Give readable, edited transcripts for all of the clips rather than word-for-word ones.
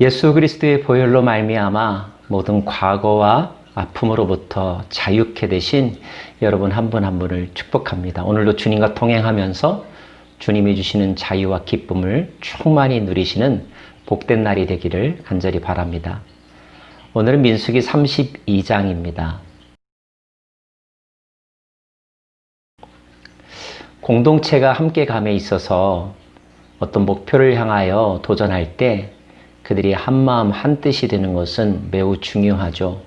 예수 그리스도의 보혈로 말미암아 모든 과거와 아픔으로부터 자유케 되신 여러분 한 분 한 분을 축복합니다. 오늘도 주님과 동행하면서 주님이 주시는 자유와 기쁨을 충만히 누리시는 복된 날이 되기를 간절히 바랍니다. 오늘은 민수기 32장입니다. 공동체가 함께 감에 있어서 어떤 목표를 향하여 도전할 때 그들이 한마음 한뜻이 되는 것은 매우 중요하죠.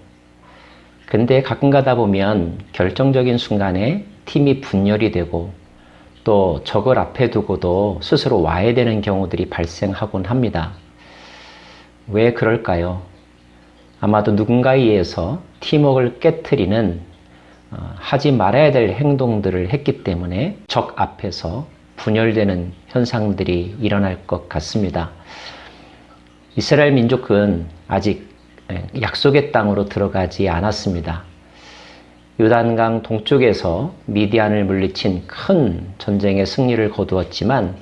근데 가끔 가다 보면 결정적인 순간에 팀이 분열이 되고 또 적을 앞에 두고도 스스로 와야 되는 경우들이 발생하곤 합니다. 왜 그럴까요? 아마도 누군가에 의해서 팀워크를 깨트리는 하지 말아야 될 행동들을 했기 때문에 적 앞에서 분열되는 현상들이 일어날 것 같습니다. 이스라엘 민족은 아직 약속의 땅으로 들어가지 않았습니다. 요단강 동쪽에서 미디안을 물리친 큰 전쟁의 승리를 거두었지만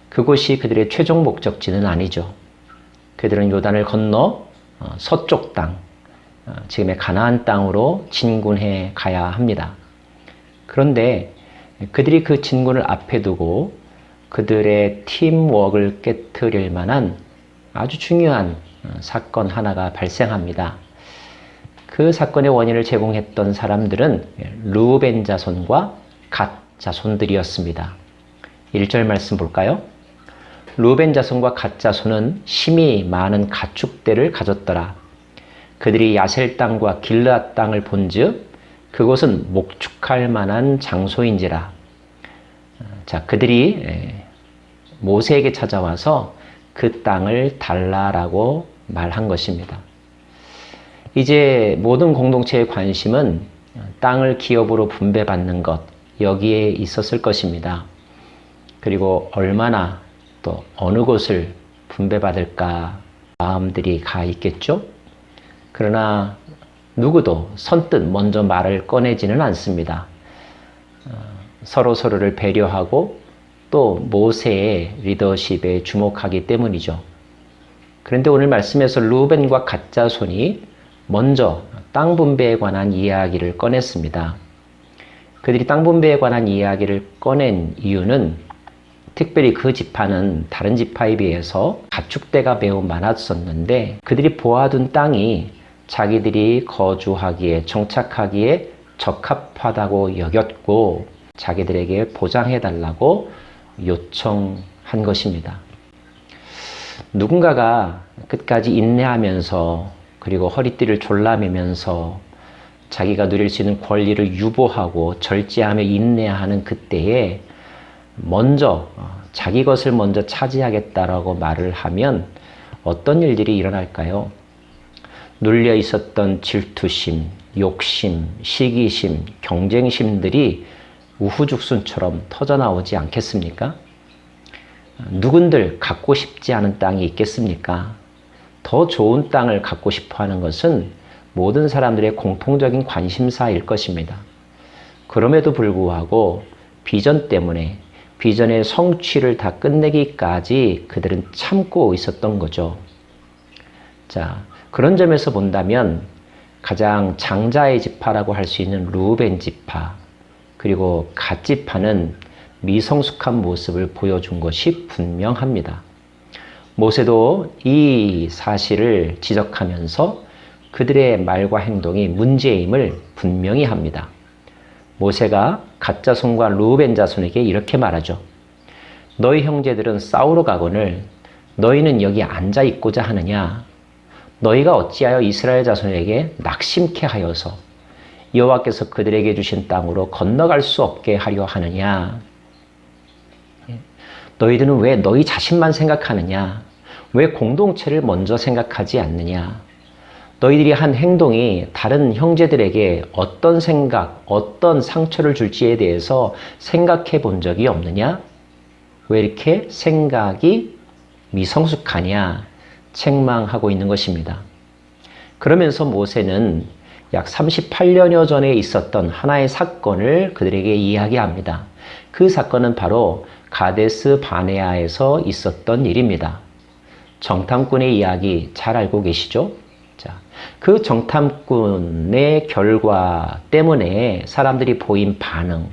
그곳이 그들의 최종 목적지는 아니죠. 그들은 요단을 건너 서쪽 땅, 지금의 가나안 땅으로 진군해 가야 합니다. 그런데 그들이 그 진군을 앞에 두고 그들의 팀워크를 깨트릴 만한 아주 중요한 사건 하나가 발생합니다. 그 사건의 원인을 제공했던 사람들은 르우벤 자손과 갓 자손들이었습니다. 1절 말씀 볼까요? 르우벤 자손과 갓 자손은 심히 많은 가축대를 가졌더라. 그들이 야셀 땅과 길르앗 땅을 본즉 그곳은 목축할 만한 장소인지라. 자, 그들이 모세에게 찾아와서 그 땅을 달라라고 말한 것입니다. 이제 모든 공동체의 관심은 땅을 기업으로 분배받는 것, 여기에 있었을 것입니다. 그리고 얼마나 또 어느 곳을 분배받을까 마음들이 가 있겠죠? 그러나 누구도 선뜻 먼저 말을 꺼내지는 않습니다. 서로를 배려하고 또 모세의 리더십에 주목하기 때문이죠. 그런데 오늘 말씀에서 르우벤과 갓 자손이 먼저 땅 분배에 관한 이야기를 꺼냈습니다. 그들이 땅 분배에 관한 이야기를 꺼낸 이유는 특별히 그 지파는 다른 지파에 비해서 가축대가 매우 많았었는데 그들이 보아둔 땅이 자기들이 거주하기에 정착하기에 적합하다고 여겼고 자기들에게 보장해달라고 요청한 것입니다. 누군가가 끝까지 인내하면서 그리고 허리띠를 졸라매면서 자기가 누릴 수 있는 권리를 유보하고 절제하며 인내하는 그때에 먼저 자기 것을 먼저 차지하겠다라고 말을 하면 어떤 일들이 일어날까요? 눌려 있었던 질투심, 욕심, 시기심, 경쟁심들이 우후죽순처럼 터져나오지 않겠습니까? 누군들 갖고 싶지 않은 땅이 있겠습니까? 더 좋은 땅을 갖고 싶어 하는 것은 모든 사람들의 공통적인 관심사일 것입니다. 그럼에도 불구하고 비전 때문에 비전의 성취를 다 끝내기까지 그들은 참고 있었던 거죠. 자, 그런 점에서 본다면 가장 장자의 지파라고 할 수 있는 르우벤 지파 그리고 갓 지파는 미성숙한 모습을 보여준 것이 분명합니다. 모세도 이 사실을 지적하면서 그들의 말과 행동이 문제임을 분명히 합니다. 모세가 갓 자손과 르우벤 자손에게 이렇게 말하죠. 너희 형제들은 싸우러 가거늘 너희는 여기 앉아 있고자 하느냐? 너희가 어찌하여 이스라엘 자손에게 낙심케 하여서 여호와께서 그들에게 주신 땅으로 건너갈 수 없게 하려 하느냐? 너희들은 왜 너희 자신만 생각하느냐? 왜 공동체를 먼저 생각하지 않느냐? 너희들이 한 행동이 다른 형제들에게 어떤 생각, 어떤 상처를 줄지에 대해서 생각해 본 적이 없느냐? 왜 이렇게 생각이 미성숙하냐? 책망하고 있는 것입니다. 그러면서 모세는 약 38년여 전에 있었던 하나의 사건을 그들에게 이야기합니다. 그 사건은 바로 가데스 바네아에서 있었던 일입니다. 정탐꾼의 이야기 잘 알고 계시죠? 자, 그 정탐꾼의 결과 때문에 사람들이 보인 반응,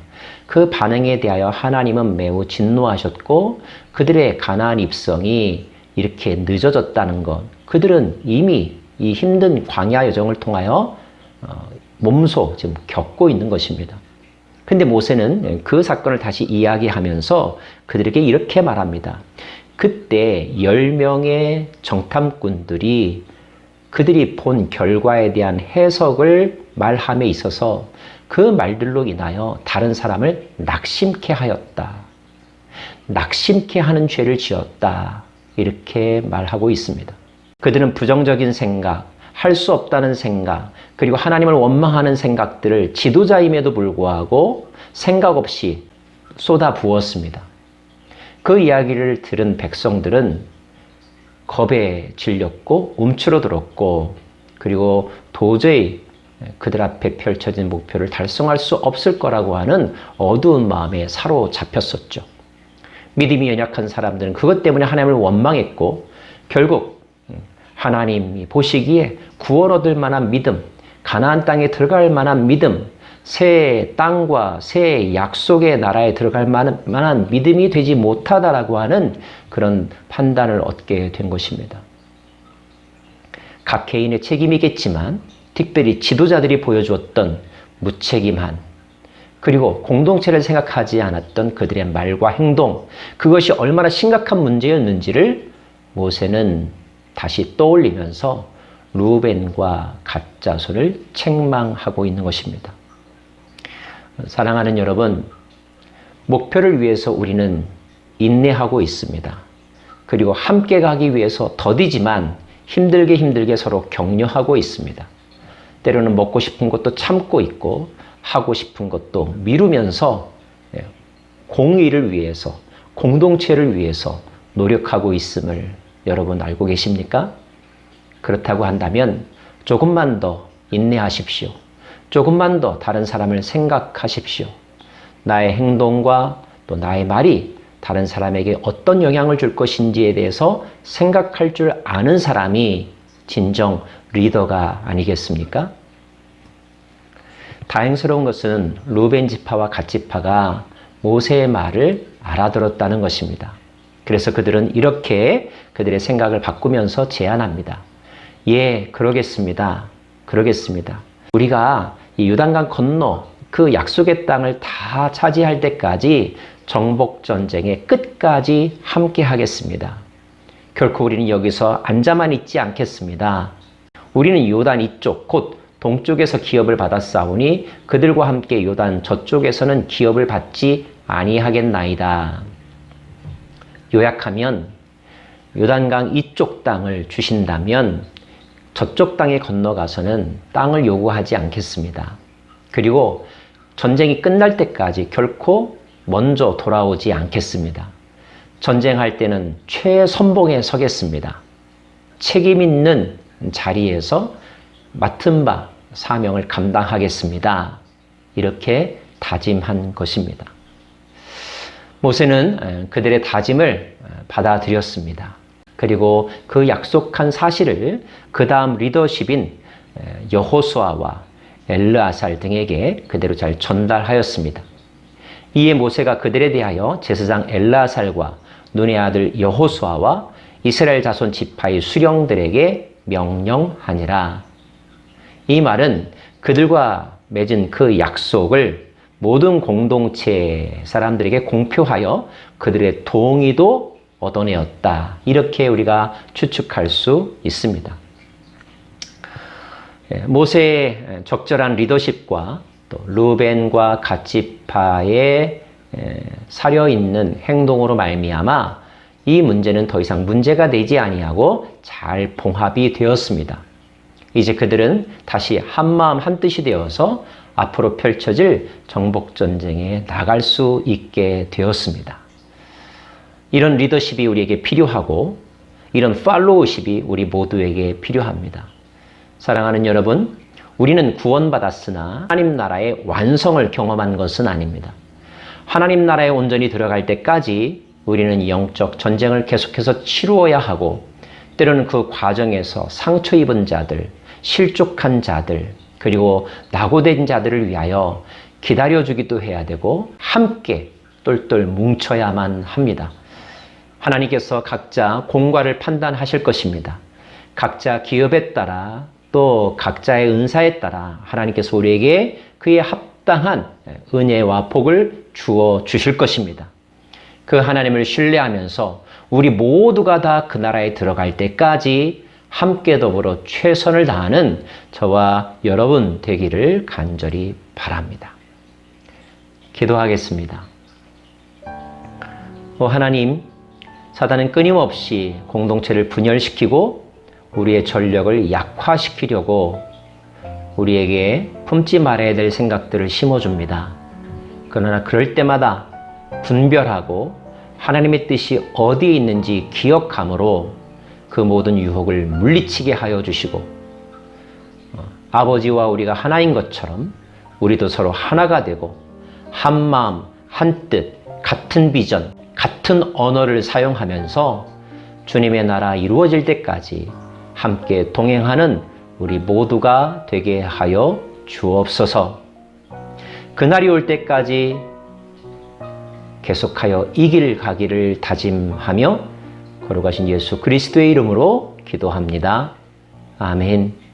그 반응에 대하여 하나님은 매우 진노하셨고 그들의 가나안 입성이 이렇게 늦어졌다는 것, 그들은 이미 이 힘든 광야 여정을 통하여 몸소 지금 겪고 있는 것입니다. 근데 모세는 그 사건을 다시 이야기하면서 그들에게 이렇게 말합니다. 그때 10명의 정탐꾼들이 그들이 본 결과에 대한 해석을 말함에 있어서 그 말들로 인하여 다른 사람을 낙심케 하였다. 낙심케 하는 죄를 지었다. 이렇게 말하고 있습니다. 그들은 부정적인 생각, 할 수 없다는 생각, 그리고 하나님을 원망하는 생각들을 지도자임에도 불구하고 생각 없이 쏟아 부었습니다. 그 이야기를 들은 백성들은 겁에 질렸고 움츠러들었고 그리고 도저히 그들 앞에 펼쳐진 목표를 달성할 수 없을 거라고 하는 어두운 마음에 사로잡혔었죠. 믿음이 연약한 사람들은 그것 때문에 하나님을 원망했고 결국 하나님이 보시기에 구원 얻을 만한 믿음, 가나안 땅에 들어갈 만한 믿음, 새 땅과 새 약속의 나라에 들어갈 만한 믿음이 되지 못하다라고 하는 그런 판단을 얻게 된 것입니다. 각 개인의 책임이겠지만 특별히 지도자들이 보여주었던 무책임한 그리고 공동체를 생각하지 않았던 그들의 말과 행동, 그것이 얼마나 심각한 문제였는지를 모세는 다시 떠올리면서 루벤과 갓 자손을 책망하고 있는 것입니다. 사랑하는 여러분, 목표를 위해서 우리는 인내하고 있습니다. 그리고 함께 가기 위해서 더디지만 힘들게 서로 격려하고 있습니다. 때로는 먹고 싶은 것도 참고 있고 하고 싶은 것도 미루면서 공의를 위해서, 공동체를 위해서 노력하고 있음을 여러분 알고 계십니까? 그렇다고 한다면 조금만 더 인내하십시오. 조금만 더 다른 사람을 생각하십시오. 나의 행동과 또 나의 말이 다른 사람에게 어떤 영향을 줄 것인지에 대해서 생각할 줄 아는 사람이 진정 리더가 아니겠습니까? 다행스러운 것은 루벤 지파와 갓 지파가 모세의 말을 알아들었다는 것입니다. 그래서 그들은 이렇게 그들의 생각을 바꾸면서 제안합니다. 예, 그러겠습니다. 우리가 이 요단강 건너 그 약속의 땅을 다 차지할 때까지 정복전쟁의 끝까지 함께 하겠습니다. 결코 우리는 여기서 앉아만 있지 않겠습니다. 우리는 요단 이쪽, 곧 동쪽에서 기업을 받았사오니 그들과 함께 요단 저쪽에서는 기업을 받지 아니하겠나이다. 요약하면 요단강 이쪽 땅을 주신다면 저쪽 땅에 건너가서는 땅을 요구하지 않겠습니다. 그리고 전쟁이 끝날 때까지 결코 먼저 돌아오지 않겠습니다. 전쟁할 때는 최선봉에 서겠습니다. 책임 있는 자리에서 맡은 바 사명을 감당하겠습니다. 이렇게 다짐한 것입니다. 모세는 그들의 다짐을 받아들였습니다. 그리고 그 약속한 사실을 그 다음 리더십인 여호수아와 엘르아살 등에게 그대로 잘 전달하였습니다. 이에 모세가 그들에 대하여 제사장 엘르아살과 눈의 아들 여호수아와 이스라엘 자손 지파의 수령들에게 명령하니라. 이 말은 그들과 맺은 그 약속을 모든 공동체 사람들에게 공표하여 그들의 동의도 얻어내었다. 이렇게 우리가 추측할 수 있습니다. 모세의 적절한 리더십과 또 루벤과 갓 지파의 사려있는 행동으로 말미암아 이 문제는 더 이상 문제가 되지 아니하고 잘 봉합이 되었습니다. 이제 그들은 다시 한마음 한뜻이 되어서 앞으로 펼쳐질 정복전쟁에 나갈 수 있게 되었습니다. 이런 리더십이 우리에게 필요하고 이런 팔로우십이 우리 모두에게 필요합니다. 사랑하는 여러분, 우리는 구원받았으나 하나님 나라의 완성을 경험한 것은 아닙니다. 하나님 나라에 온전히 들어갈 때까지 우리는 영적 전쟁을 계속해서 치루어야 하고 때로는 그 과정에서 상처 입은 자들, 실족한 자들, 그리고 낙오된 자들을 위하여 기다려주기도 해야 되고 함께 똘똘 뭉쳐야만 합니다. 하나님께서 각자 공과를 판단하실 것입니다. 각자 기업에 따라 또 각자의 은사에 따라 하나님께서 우리에게 그에 합당한 은혜와 복을 주어 주실 것입니다. 그 하나님을 신뢰하면서 우리 모두가 다 그 나라에 들어갈 때까지 함께 더불어 최선을 다하는 저와 여러분 되기를 간절히 바랍니다. 기도하겠습니다. 하나님, 사단은 끊임없이 공동체를 분열시키고 우리의 전력을 약화시키려고 우리에게 품지 말아야 될 생각들을 심어줍니다. 그러나 그럴 때마다 분별하고 하나님의 뜻이 어디에 있는지 기억함으로 그 모든 유혹을 물리치게 하여 주시고 아버지와 우리가 하나인 것처럼 우리도 서로 하나가 되고 한 마음, 한 뜻, 같은 비전, 같은 언어를 사용하면서 주님의 나라 이루어질 때까지 함께 동행하는 우리 모두가 되게 하여 주옵소서. 그날이 올 때까지 계속하여 이 길 가기를 다짐하며 걸어가신 예수 그리스도의 이름으로 기도합니다. 아멘.